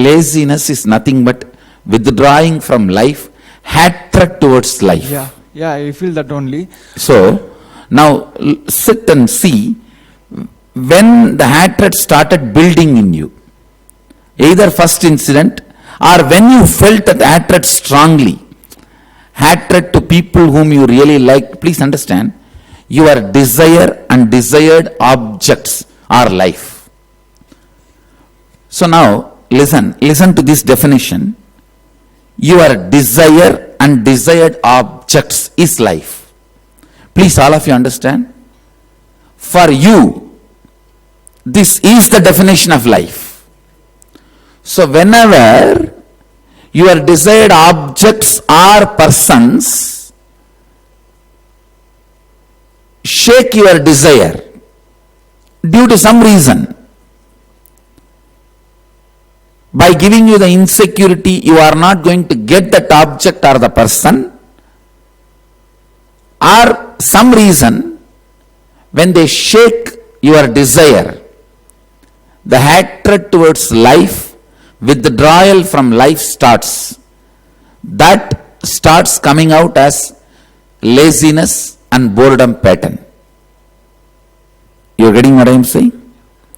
laziness is nothing but withdrawing from life, hatred towards life. Yeah, I feel that only. So, now sit and see when the hatred started building in you. Either first incident or when you felt that hatred strongly. Hatred to people whom you really like. Please understand, your desire and desired objects are life. So now, listen to this definition. Your desire and desired objects is life. Please, all of you understand? For you, this is the definition of life. So whenever your desired objects or persons shake your desire due to some reason, by giving you the insecurity, you are not going to get that object or the person, or some reason, when they shake your desire, the hatred towards life, withdrawal from life starts. That starts coming out as laziness and boredom pattern. You are getting what I am saying?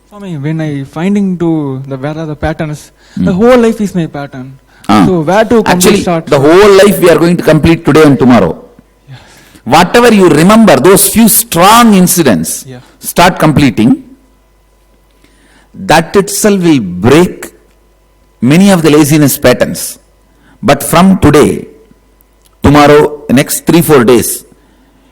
Swami, when I finding to the where are the patterns, the whole life is my pattern. So where to actually start? The whole life we are going to complete today and tomorrow. Yes. Whatever you remember, those few strong incidents, start completing. That itself will break many of the laziness patterns. But from today, tomorrow, next 3-4 days,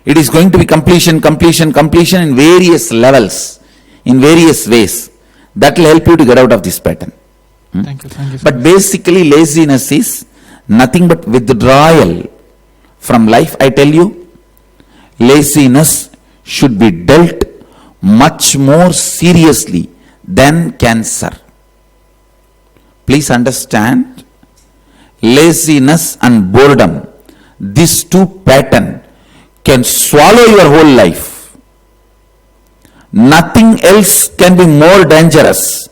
it is going to be completion in various levels, in various ways. That will help you to get out of this pattern. Thank you. But basically, laziness is nothing but withdrawal from life. I tell you, laziness should be dealt much more seriously than cancer. Please understand, laziness and boredom, these two patterns can swallow your whole life. Nothing else can be more dangerous.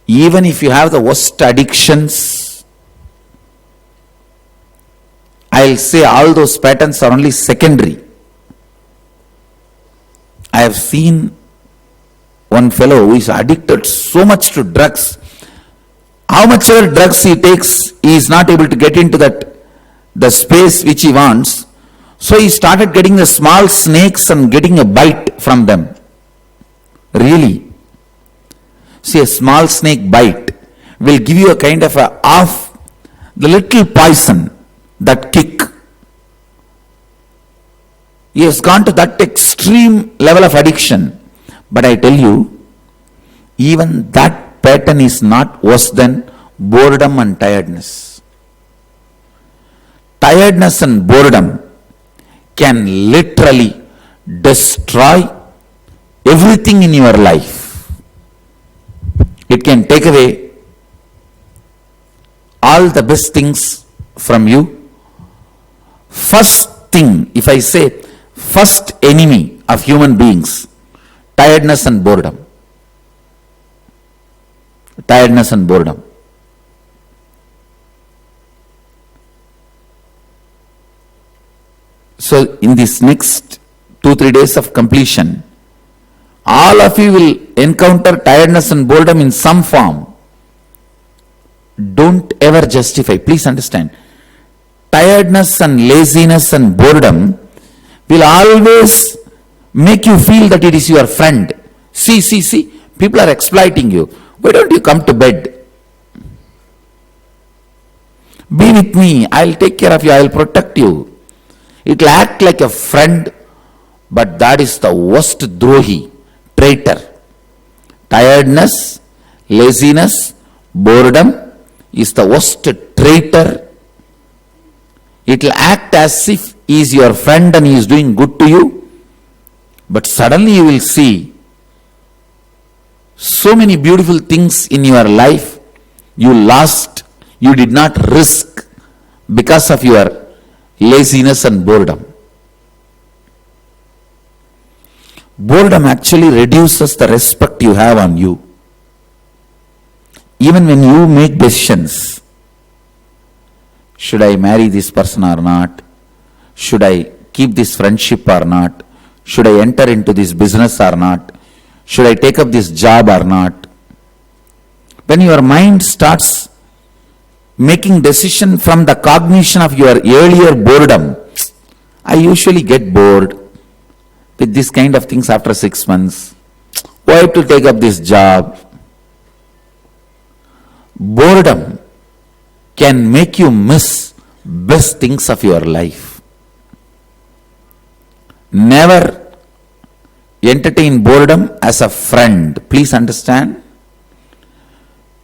Even if you have the worst addictions, I'll say all those patterns are only secondary. I have seen one fellow who is addicted so much to drugs. How much ever drugs he takes, he is not able to get into the space which he wants. So he started getting the small snakes and getting a bite from them. Really. See, a small snake bite will give you a kind of the little poison, that kick. He has gone to that extreme level of addiction. But I tell you, even that pattern is not worse than boredom and tiredness. Tiredness and boredom can literally destroy everything in your life. It can take away all the best things from you. First thing, if I say first enemy of human beings, tiredness and boredom. Tiredness and boredom. So in this next 2-3 days of completion, all of you will encounter tiredness and boredom in some form. Don't ever justify. Please understand. Tiredness and laziness and boredom will always make you feel that it is your friend. See, people are exploiting you. Why don't you come to bed? Be with me. I'll take care of you. I'll protect you. It will act like a friend, but that is the worst drohi, traitor. Tiredness, laziness, boredom is the worst traitor. It will act as if he is your friend and he is doing good to you, but suddenly you will see so many beautiful things in your life you lost, you did not risk because of your laziness and boredom. Boredom actually reduces the respect you have on you. even when you make decisions, should I marry this person or not? Should I keep this friendship or not? Should I enter into this business or not? Should I take up this job or not? When your mind starts making decision from the cognition of your earlier boredom, I usually get bored with this kind of things after 6 months. Why to take up this job? Boredom can make you miss best things of your life. Never entertain boredom as a friend. Please understand.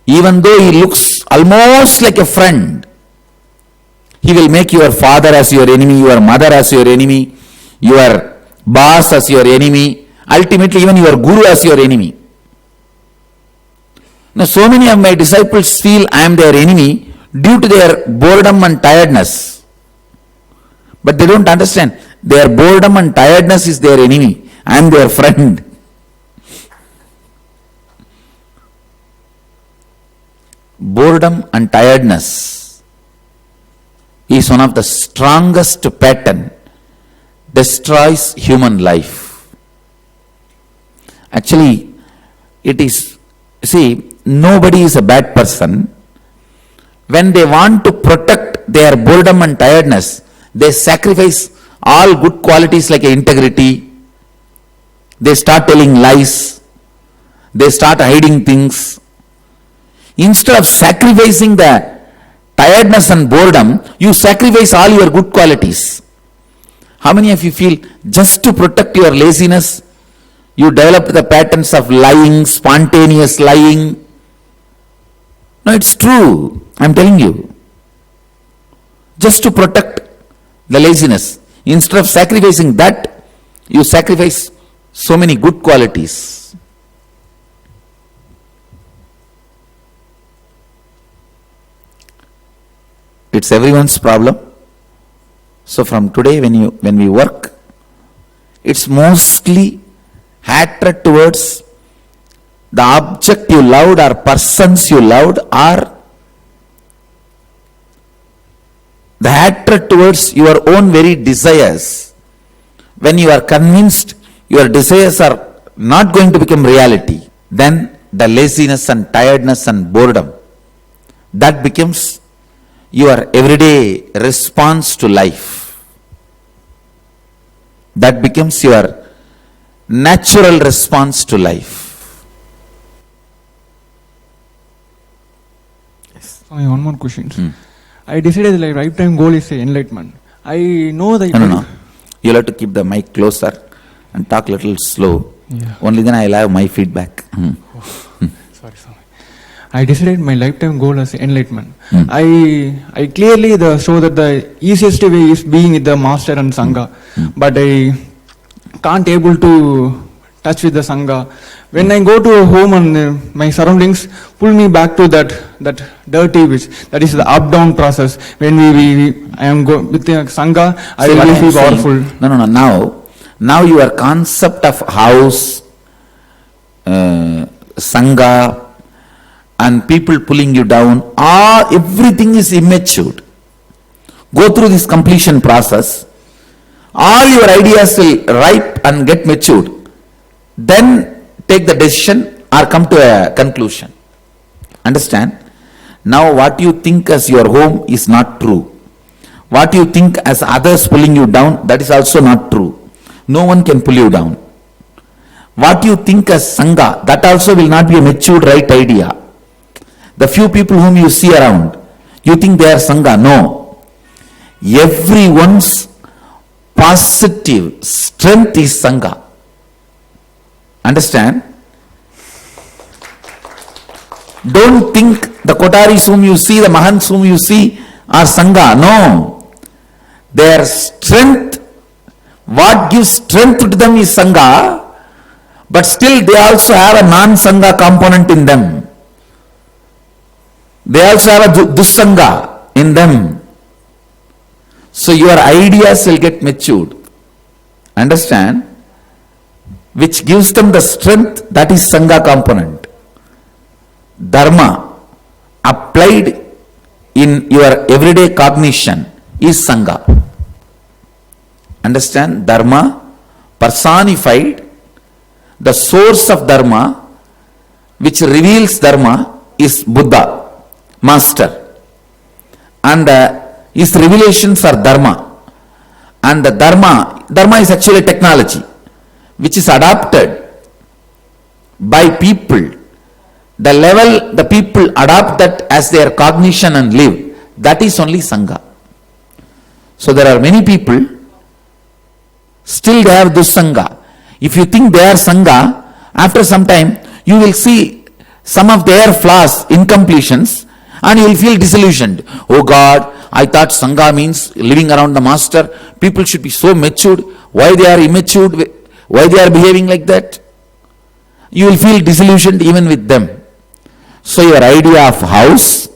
Even though he looks almost like a friend, he will make your father as your enemy, your mother as your enemy, your boss as your enemy, ultimately even your guru as your enemy. Now, so many of my disciples feel I am their enemy due to their boredom and tiredness. But they don't understand. Their boredom and tiredness is their enemy. I am their friend. Boredom and tiredness is one of the strongest pattern, destroys human life. Actually, it is, see, nobody is a bad person. When they want to protect their boredom and tiredness, they sacrifice all good qualities like integrity. They start telling lies. They start hiding things. Instead of sacrificing the tiredness and boredom, you sacrifice all your good qualities. How many of you feel just to protect your laziness, you developed the patterns of lying, spontaneous lying? No, it's true. I'm telling you. Just to protect the laziness. Instead of sacrificing that, you sacrifice so many good qualities. It's everyone's problem. So from today when we work, it's mostly hatred towards the object you loved or persons you loved, or the hatred towards your own very desires. When you are convinced your desires are not going to become reality, then the laziness and tiredness and boredom, that becomes your everyday response to life. That becomes your natural response to life. Yes. One more question. I decided like lifetime goal is enlightenment. I know that. No. You'll have to keep the mic closer and talk a little slow. Yeah. Only then I'll have my feedback. Sorry. I decided my lifetime goal as enlightenment. I clearly show that the easiest way is being with the master and sangha, but I can't able to touch with the sangha. When I go to a home and my surroundings pull me back to that dirty which that is the up-down process. When I am with the sangha, I will feel powerful. No. Now your concept of house, sangha, and people pulling you down, everything is immature. Go through this completion process. All your ideas will ripe and get matured. Then take the decision or come to a conclusion. Understand? Now what you think as your home is not true. What you think as others pulling you down, that is also not true. No one can pull you down. What you think as sangha, that also will not be a matured right idea. The few people whom you see around, you think they are sangha. No. Everyone's positive strength is sangha. Understand? Don't think the Kotaris whom you see, the Mahants whom you see are sangha. No. Their strength, what gives strength to them is sangha, but still they also have a non-sangha component in them. They also have a dussanga in them. So your ideas will get matured. Understand? Which gives them the strength, that is sangha component. Dharma, applied in your everyday cognition is Sangha. Understand? Dharma personified, the source of Dharma which reveals Dharma is Buddha, Master. And his revelations are Dharma. And the Dharma is actually technology which is adopted by people. The level the people adopt that as their cognition and live, that is only Sangha. So there are many people, still they have Dussanga. If you think they are Sangha, after some time you will see some of their flaws, incompletions, and you will feel disillusioned. Oh God, I thought Sangha means living around the Master. People should be so matured. Why they are immature? Why they are behaving like that? You will feel disillusioned even with them. So your idea of house,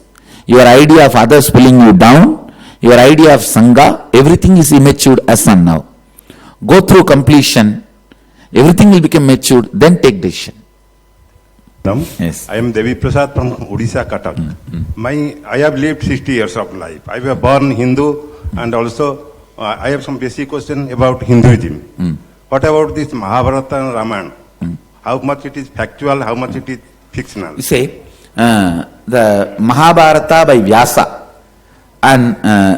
your idea of others pulling you down, your idea of Sangha, everything is immature as on now. Go through completion, everything will become matured, then take decision. Yes. I am Devi Prasad from Odisha, Cuttack. I have lived 60 years of life. I was born Hindu, and also I have some basic question about Hinduism. What about this Mahabharata and Ramayana? How much it is factual, how much it is fictional? You say, the Mahabharata by Vyasa and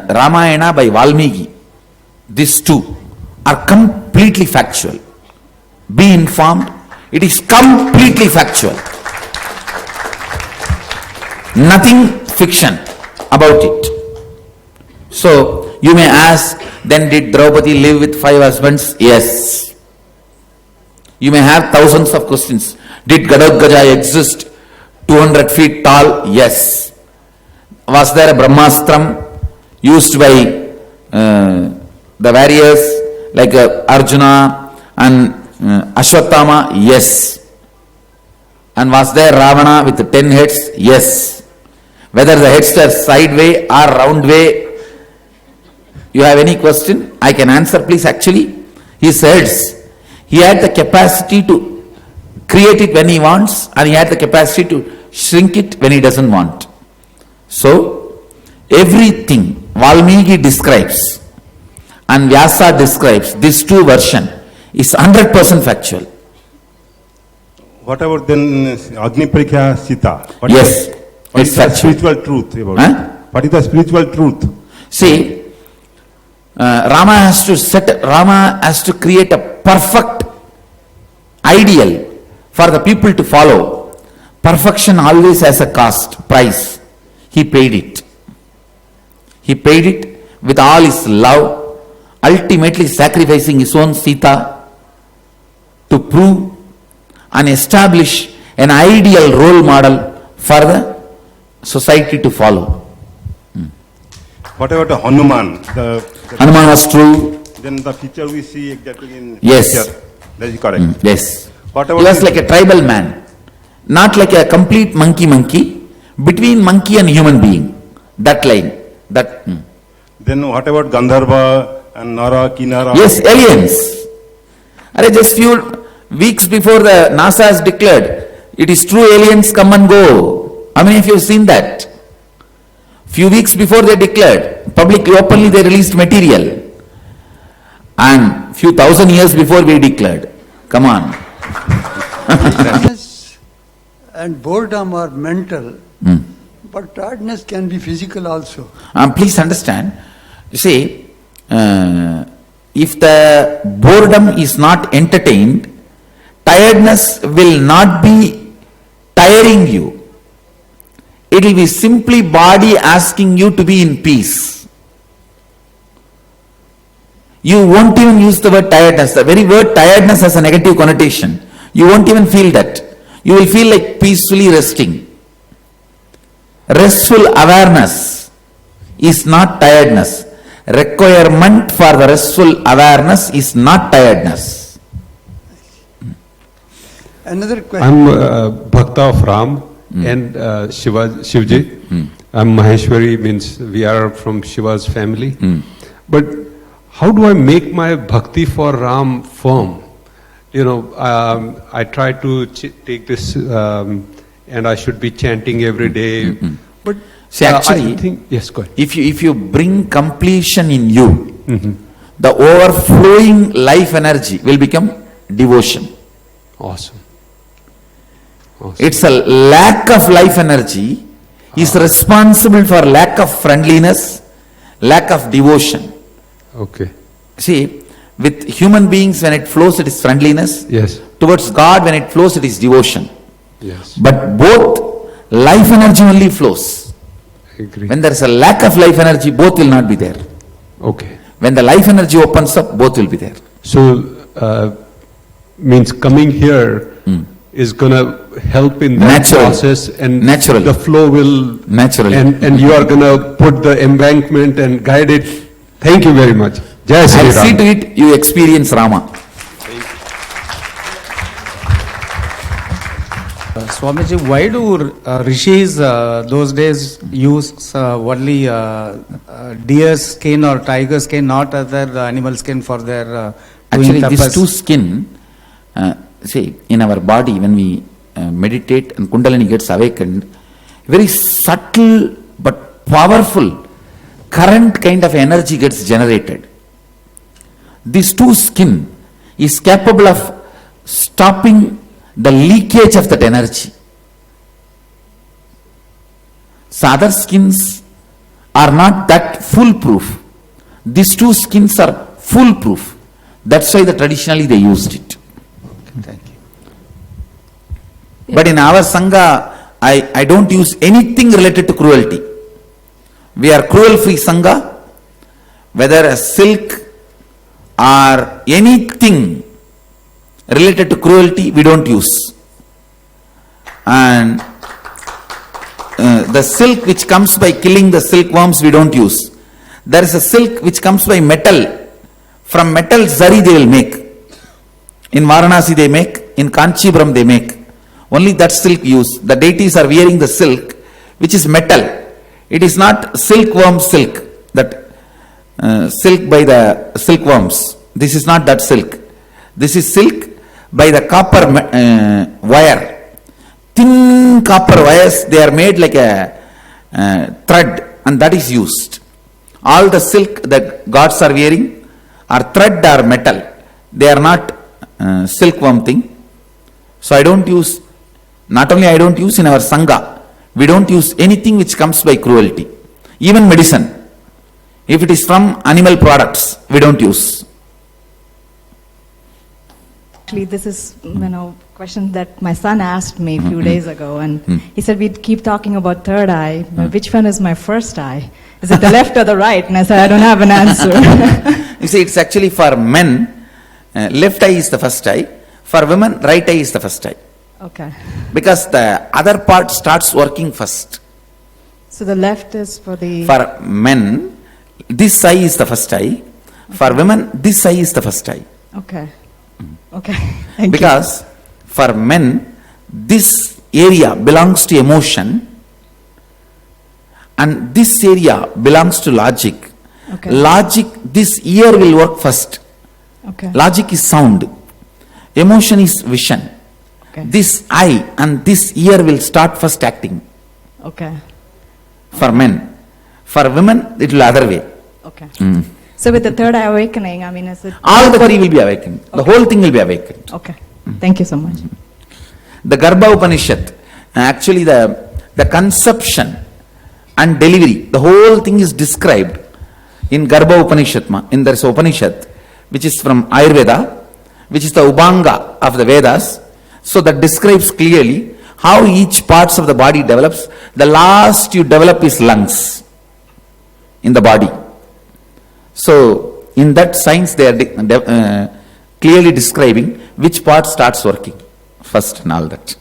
Ramayana by Valmiki, these two are completely factual. Be informed, it is completely factual. Nothing fiction about it. So, you may ask, then did Draupadi live with 5 husbands? Yes. You may have thousands of questions. Did Gadotkaja exist 200 feet tall? Yes. Was there a Brahmastram used by the warriors like Arjuna and Ashwatthama? Yes. And was there Ravana with 10 heads? Yes. Whether the heads are sideway or round way, you have any question? I can answer, please. Actually, his heads, he had the capacity to create it when he wants, and he had the capacity to shrink it when he doesn't want. So, everything Valmiki describes and Vyasa describes, this two version is 100% factual. What about then Agni Parikya Sita? Yes, what it's is the factual. spiritual truth about it? What is the spiritual truth? See, Rama has to create a perfect ideal for the people to follow. Perfection always has a cost, price. He paid it. He paid it with all his love, ultimately sacrificing his own Sita to prove and establish an ideal role model for the society to follow. What about Hanuman? Hanuman was true. Then the picture we see exactly in Yes. picture. That is correct. Yes. What He about was like a tribal man, not like a complete monkey, between monkey and human being. That line. Then what about Gandharva and Nara, Kinara? Yes, aliens. Just few weeks before the NASA has declared, it is true, aliens come and go. How many of you have seen that? Few weeks before they declared, publicly, openly they released material. And few thousand years before we declared. Come on. Tiredness and boredom are mental, but tiredness can be physical also. Please understand, you see, if the boredom is not entertained, tiredness will not be tiring you. It will be simply body asking you to be in peace. You won't even use the word tiredness. The very word tiredness has a negative connotation. You won't even feel that. You will feel like peacefully resting. Restful awareness is not tiredness. Requirement for the restful awareness is not tiredness. Another question. I'm Bhakta of Ram and Shivji. I'm Maheshwari, means we are from Shiva's family. But how do I make my bhakti for Ram firm? I try to take this and I should be chanting every day. But See, actually, I think, yes, go ahead. if you bring completion in you, the overflowing life energy will become devotion. Awesome. It's a lack of life energy is responsible for lack of friendliness, lack of devotion. Okay. See, with human beings when it flows it is friendliness. Yes. Towards God when it flows it is devotion. Yes. But both life energy only flows. I agree. When there is a lack of life energy, both will not be there. Okay. When the life energy opens up, both will be there. So, means coming here is gonna help in that Natural. process, and Natural. the flow will Naturally. and you are gonna put the embankment and guide it. Thank you very much. Jai Sri I see Ram. to it, you experience Rama. Swamiji, why do rishis those days use only deer skin or tiger skin, not other animal skin for their doing Actually, these tapas? two skin, see, in our body, when we meditate and Kundalini gets awakened, very subtle but powerful current kind of energy gets generated. These two skin is capable of stopping the leakage of that energy. So other skins are not that foolproof. These two skins are foolproof. That's why traditionally they used it. Thank you. But in our Sangha, I don't use anything related to cruelty. We are cruel-free Sangha. Whether a silk or anything related to cruelty, we don't use. And the silk which comes by killing the silkworms, we don't use. There is a silk which comes by metal. From metal, zari they will make. In Varanasi they make, in Kanchipuram they make. Only that silk used. The deities are wearing the silk, which is metal. It is not silkworm silk, that silk by the silkworms. This is not that silk. This is silk by the copper wire. Thin copper wires, they are made like a thread, and that is used. All the silk that gods are wearing are thread or metal. They are not silkworm thing. So I don't use, not only I don't use in our Sangha, we don't use anything which comes by cruelty. Even medicine. If it is from animal products, we don't use. Actually, this is question that my son asked me a few days ago, and he said we'd keep talking about third eye, but which one is my first eye? Is it the left or the right? And I said, I don't have an answer. You see, it's actually for men, left eye is the first eye. For women, right eye is the first eye. Okay. Because the other part starts working first. So the left is for the... For men, this eye is the first eye. For women, this eye is the first eye. Okay. Okay. Thank Because for men, this area belongs to emotion and this area belongs to logic. Okay. Logic, this ear will work first. Okay. Logic is sound. Emotion is vision. Okay. This eye and this ear will start first acting. Okay. For men. For women, it will other way. Okay. So with the third eye awakening, is it... All the three will be awakened. The whole thing will be awakened. Okay. Thank you so much. The Garbha Upanishad, actually the conception and delivery, the whole thing is described in Garbha Upanishad. In there is Upanishad, which is from Ayurveda, which is the Ubanga of the Vedas. So that describes clearly how each parts of the body develops. The last you develop is lungs in the body. So in that science they are clearly describing which part starts working first and all that.